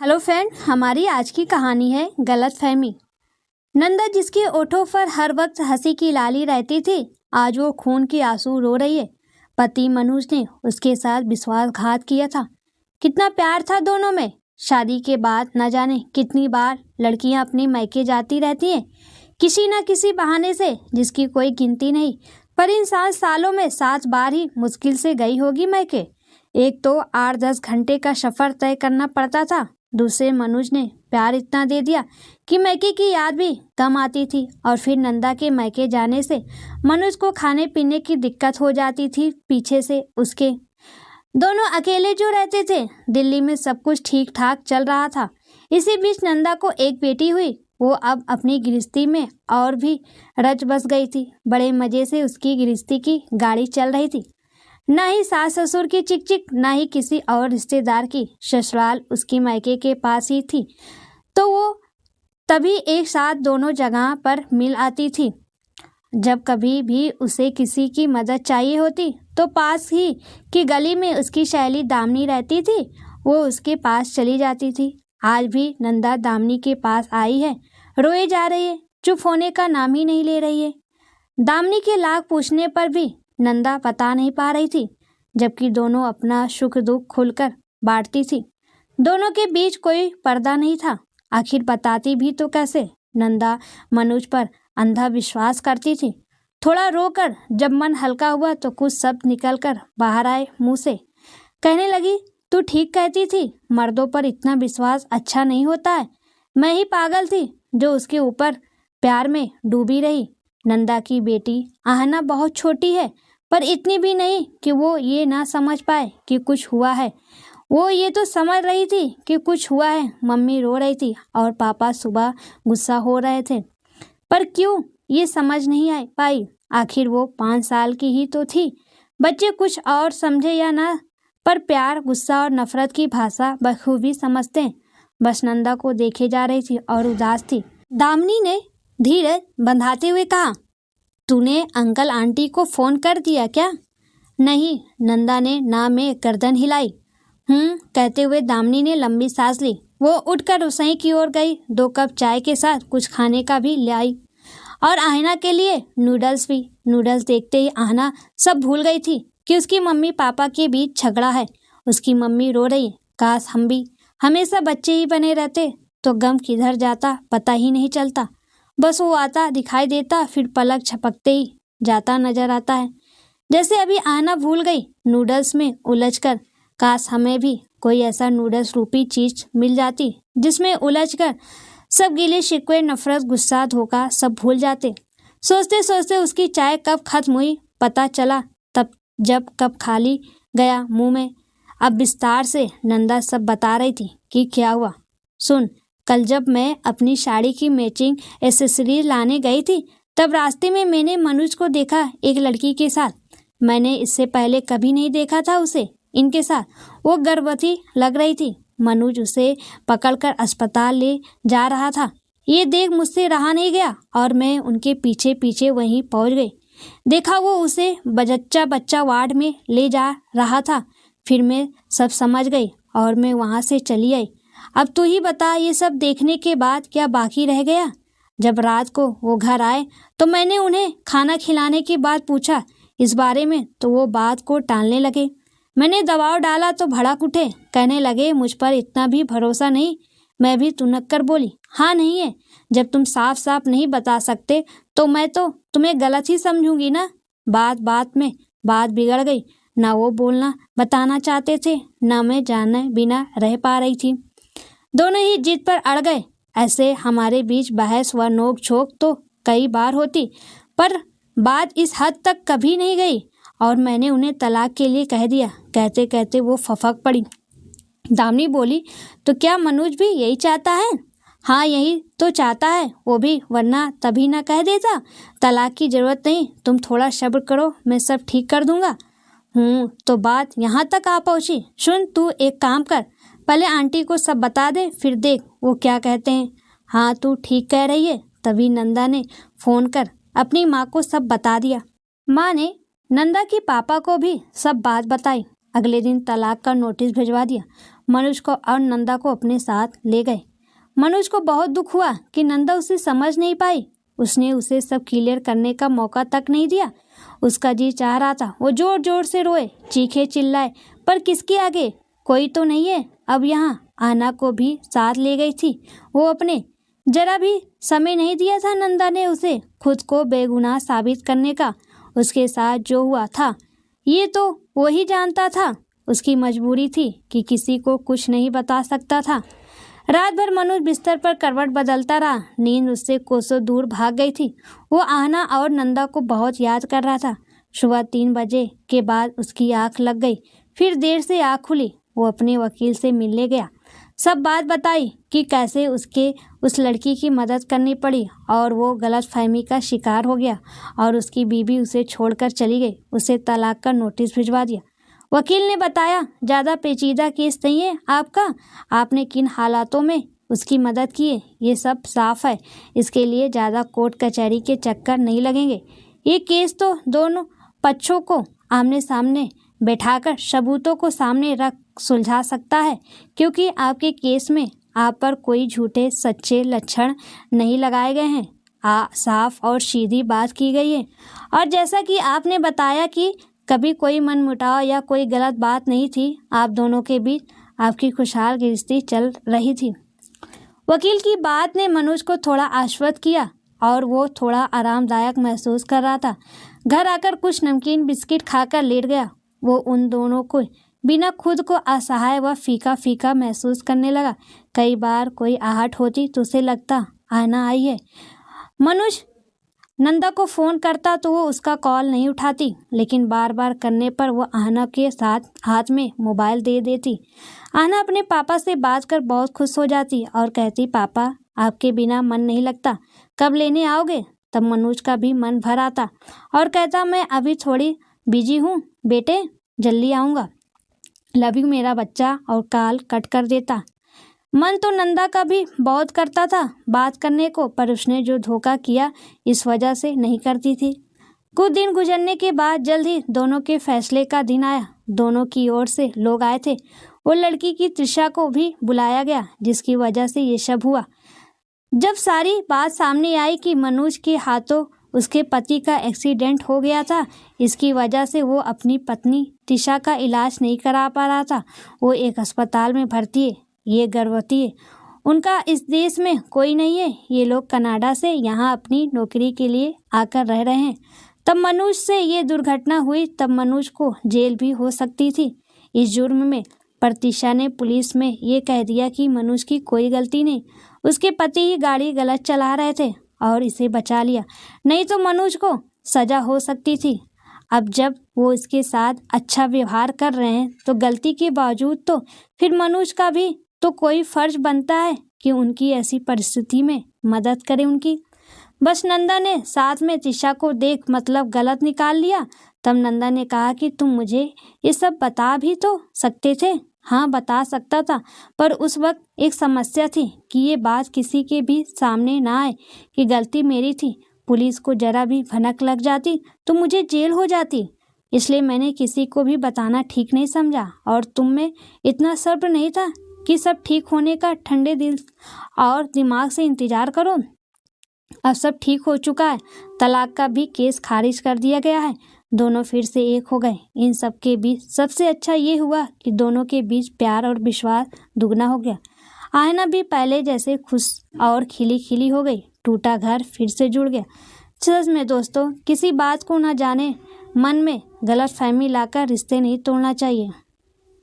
Hello friend, हमारी आज की कहानी है गलतफहमी। नंदा, जिसके ओठों पर हर वक्त हंसी की लाली रहती थी, आज वो खून के आंसू रो रही है। पति मनोज ने उसके साथ विश्वासघात किया था। कितना प्यार था दोनों में। शादी के बाद न जाने कितनी बार लड़कियां अपने मायके जाती रहती हैं, किसी न किसी बहाने से, जिसकी कोई गिनती नहीं। पर इन 7 सालों में 7 बार ही मुश्किल से गई होगी मायके। एक तो 8-10 घंटे का सफर तय करना पड़ता था। दूसरे, मनोज ने प्यार इतना दे दिया कि मायके की याद भी कम आती थी। और फिर नंदा के मायके जाने से मनोज को खाने पीने की दिक्कत हो जाती थी पीछे से उसके। दोनों अकेले जो रहते थे। दिल्ली में सब कुछ ठीक ठाक चल रहा था। इसी बीच नंदा को एक बेटी हुई। वो अब अपनी गृहस्थी में और भी रच बस गई थी। बड़े मजे से उसकी गृहस्थी की गाड़ी चल रही थी। ना ही सास ससुर की चिकचिक, ना ही किसी और रिश्तेदार की। ससुराल उसकी मायके के पास ही थी, तो वो तभी एक साथ दोनों जगह पर मिल आती थी। जब कभी भी उसे किसी की मदद चाहिए होती तो पास ही की गली में उसकी सहेली दामिनी रहती थी, वो उसके पास चली जाती थी। आज भी नंदा दामिनी के पास आई है। रोए जा रही है, चुप होने का नाम ही नहीं ले रही है। दामिनी के लाख पूछने पर भी नंदा बता नहीं पा रही थी, जबकि दोनों अपना सुख दुख खुलकर बांटती थी। दोनों के बीच कोई पर्दा नहीं था। आखिर बताती भी तो कैसे। नंदा मनोज पर अंधा विश्वास करती थी। थोड़ा रोकर जब मन हल्का हुआ तो कुछ शब्द निकलकर बाहर आए मुंह से। कहने लगी, तू ठीक कहती थी, मर्दों पर इतना विश्वास अच्छा नहीं होता है। मैं ही पागल थी जो उसके ऊपर प्यार में डूबी रही। नंदा की बेटी आहना बहुत छोटी है, पर इतनी भी नहीं कि वो ये ना समझ पाए कि कुछ हुआ है। वो ये तो समझ रही थी कि कुछ हुआ है। मम्मी रो रही थी और पापा सुबह गुस्सा हो रहे थे, पर क्यों ये समझ नहीं पाई। आखिर वो 5 साल की ही तो थी। बच्चे कुछ और समझे या ना, पर प्यार, गुस्सा और नफरत की भाषा बखूबी समझते हैं। बस नंदा को देखे जा रही थी और उदास थी। दामिनी ने धीरज बंधाते हुए कहा, तूने अंकल आंटी को फोन कर दिया क्या? नहीं, नंदा ने ना में गर्दन हिलाई। कहते हुए दामिनी ने लंबी सांस ली। वो उठकर रसोई की ओर गई। 2 कप चाय के साथ कुछ खाने का भी लाई और आहना के लिए नूडल्स भी। नूडल्स देखते ही आहना सब भूल गई थी कि उसकी मम्मी पापा के बीच झगड़ा है। उसकी मम्मी रो रही, काश हम भी हमेशा बच्चे ही बने रहते तो गम किधर जाता पता ही नहीं चलता। बस वो आता दिखाई देता, फिर पलक झपकते ही जाता नजर आता है। जैसे अभी आहना भूल गई नूडल्स में उलझकर। काश हमें भी कोई ऐसा नूडल्स रूपी चीज मिल जाती जिसमें उलझकर सब गिले शिकवे, नफरत, गुस्सा, धोखा सब भूल जाते। सोचते सोचते उसकी चाय कब खत्म हुई पता चला तब, जब कप खाली गया मुंह में। अब विस्तार से नंदा सब बता रही थी कि क्या हुआ। सुन, कल जब मैं अपनी साड़ी की मैचिंग एसेसरीज लाने गई थी, तब रास्ते में मैंने मनोज को देखा एक लड़की के साथ। मैंने इससे पहले कभी नहीं देखा था उसे इनके साथ। वो गर्भवती लग रही थी। मनोज उसे पकड़कर अस्पताल ले जा रहा था। ये देख मुझसे रहा नहीं गया और मैं उनके पीछे पीछे वहीं पहुंच गई। देखा वो उसे बजच्चा बच्चा वार्ड में ले जा रहा था। फिर मैं सब समझ गई और मैं वहां से चली आई। अब तू ही बता, ये सब देखने के बाद क्या बाकी रह गया? जब रात को वो घर आए तो मैंने उन्हें खाना खिलाने के बाद पूछा इस बारे में, तो वो बात को टालने लगे। मैंने दबाव डाला तो भड़क उठे, कहने लगे मुझ पर इतना भी भरोसा नहीं। मैं भी तुनक कर बोली, हाँ नहीं है। जब तुम साफ साफ नहीं बता सकते तो मैं तो तुम्हें गलत ही समझूंगी ना। बात बात में बात बिगड़ गई। ना वो बोलना बताना चाहते थे, ना मैं जाने बिना रह पा रही थी। दोनों ही जिद पर अड़ गए। ऐसे हमारे बीच बहस व नोक झोंक तो कई बार होती, पर बात इस हद तक कभी नहीं गई और मैंने उन्हें तलाक के लिए कह दिया। कहते कहते वो फफक पड़ी। दामिनी बोली, तो क्या मनोज भी यही चाहता है? हाँ, यही तो चाहता है वो भी, वरना तभी ना कह देता। तलाक की जरूरत नहीं, तुम थोड़ा सब्र करो, मैं सब ठीक कर दूंगा। तो बात यहाँ तक आ पहुंची। सुन, तू एक काम कर, पहले आंटी को सब बता दे, फिर देख वो क्या कहते हैं। हाँ, तू ठीक कह रही है। तभी नंदा ने फोन कर अपनी माँ को सब बता दिया। माँ ने नंदा की पापा को भी सब बात बताई। अगले दिन तलाक का नोटिस भिजवा दिया। मनोज को और नंदा को अपने साथ ले गए। मनोज को बहुत दुख हुआ कि नंदा उसे समझ नहीं पाई। उसने उसे सब क्लियर करने का मौका तक नहीं दिया। उसका जी चाह रहा था वो जोर जोर से रोए, चीखे चिल्लाए, पर किसके आगे? कोई तो नहीं है। अब यहाँ आना को भी साथ ले गई थी वो अपने। जरा भी समय नहीं दिया था नंदा ने उसे खुद को बेगुनाह साबित करने का। उसके साथ जो हुआ था ये तो वो ही जानता था। उसकी मजबूरी थी कि किसी को कुछ नहीं बता सकता था। रात भर मनोज बिस्तर पर करवट बदलता रहा। नींद उससे कोसों दूर भाग गई थी। वो आहना और नंदा को बहुत याद कर रहा था। सुबह 3 बजे के बाद उसकी आंख लग गई, फिर देर से आंख खुली। वो अपने वकील से मिलने गया, सब बात बताई कि कैसे उसके उस लड़की की मदद करनी पड़ी और वो गलतफहमी का शिकार हो गया और उसकी बीवी उसे छोड़कर चली गई। उसे तलाक का नोटिस भिजवा दिया। वकील ने बताया, ज़्यादा पेचीदा केस नहीं है आपका, आपने किन हालातों में उसकी मदद की है ये सब साफ है। इसके लिए ज़्यादा कोर्ट कचहरी के चक्कर नहीं लगेंगे। ये केस तो दोनों पक्षों को आमने सामने बैठाकर सबूतों को सामने रख सुलझा सकता है, क्योंकि आपके केस में आप पर कोई झूठे सच्चे लक्षण नहीं लगाए गए हैं। साफ और सीधी बात की गई है। और जैसा कि आपने बताया कि कभी कोई मनमुटाव या कोई गलत बात नहीं थी, आप दोनों के बीच आपकी खुशहाल गृहस्थी चल रही थी। वकील की बात ने मनोज को थोड़ा आश्वस्त किया और वो थोड़ा आरामदायक महसूस कर रहा था। घर आकर कुछ नमकीन बिस्किट खाकर लेट गया। वो उन दोनों को बिना खुद को असहाय व फीका फीका महसूस करने लगा। कई बार कोई आहट होती तो उसे लगता आना आई है। मनोज नंदा को फ़ोन करता तो वो उसका कॉल नहीं उठाती, लेकिन बार बार करने पर वो आहना के साथ हाथ में मोबाइल दे देती। आहना अपने पापा से बात कर बहुत खुश हो जाती और कहती, पापा आपके बिना मन नहीं लगता, कब लेने आओगे? तब मनोज का भी मन भर आता और कहता, मैं अभी थोड़ी बिजी हूँ बेटे, जल्दी आऊँगा, लव यू मेरा बच्चा, और कॉल कट कर देता। मन तो नंदा का भी बहुत करता था बात करने को, पर उसने जो धोखा किया इस वजह से नहीं करती थी। कुछ दिन गुजरने के बाद जल्द ही दोनों के फैसले का दिन आया। दोनों की ओर से लोग आए थे। वो लड़की की त्रिशा को भी बुलाया गया, जिसकी वजह से ये सब हुआ। जब सारी बात सामने आई कि मनोज के हाथों उसके पति का एक्सीडेंट हो गया था, इसकी वजह से वो अपनी पत्नी त्रिशा का इलाज नहीं करा पा रहा था। वो एक अस्पताल में भर्ती है, ये गर्भवती है, उनका इस देश में कोई नहीं है, ये लोग कनाडा से यहाँ अपनी नौकरी के लिए आकर रह रहे हैं। तब मनोज से ये दुर्घटना हुई, तब मनोज को जेल भी हो सकती थी इस जुर्म में। पर त्रिशा ने पुलिस में ये कह दिया कि मनोज की कोई गलती नहीं, उसके पति ही गाड़ी गलत चला रहे थे और इसे बचा लिया, नहीं तो मनोज को सजा हो सकती थी। अब जब वो इसके साथ अच्छा व्यवहार कर रहे हैं तो गलती के बावजूद तो फिर मनोज का भी तो कोई फर्ज बनता है कि उनकी ऐसी परिस्थिति में मदद करे उनकी। बस नंदा ने साथ में त्रिशा को देख मतलब गलत निकाल लिया। तब नंदा ने कहा कि तुम मुझे ये सब बता भी तो सकते थे। हाँ, बता सकता था, पर उस वक्त एक समस्या थी कि ये बात किसी के भी सामने ना आए कि गलती मेरी थी। पुलिस को जरा भी भनक लग जाती तो मुझे जेल हो जाती, इसलिए मैंने किसी को भी बताना ठीक नहीं समझा। और तुम में इतना सब्र नहीं था कि सब ठीक होने का ठंडे दिल और दिमाग से इंतजार करो। अब सब ठीक हो चुका है, तलाक का भी केस खारिज कर दिया गया है, दोनों फिर से एक हो गए। इन सब के बीच सबसे अच्छा ये हुआ कि दोनों के बीच प्यार और विश्वास दुगना हो गया। आहना भी पहले जैसे खुश और खिली खिली हो गई। टूटा घर फिर से जुड़ गया। सच में दोस्तों, किसी बात को ना जाने मन में गलतफहमी लाकर रिश्ते नहीं तोड़ना चाहिए।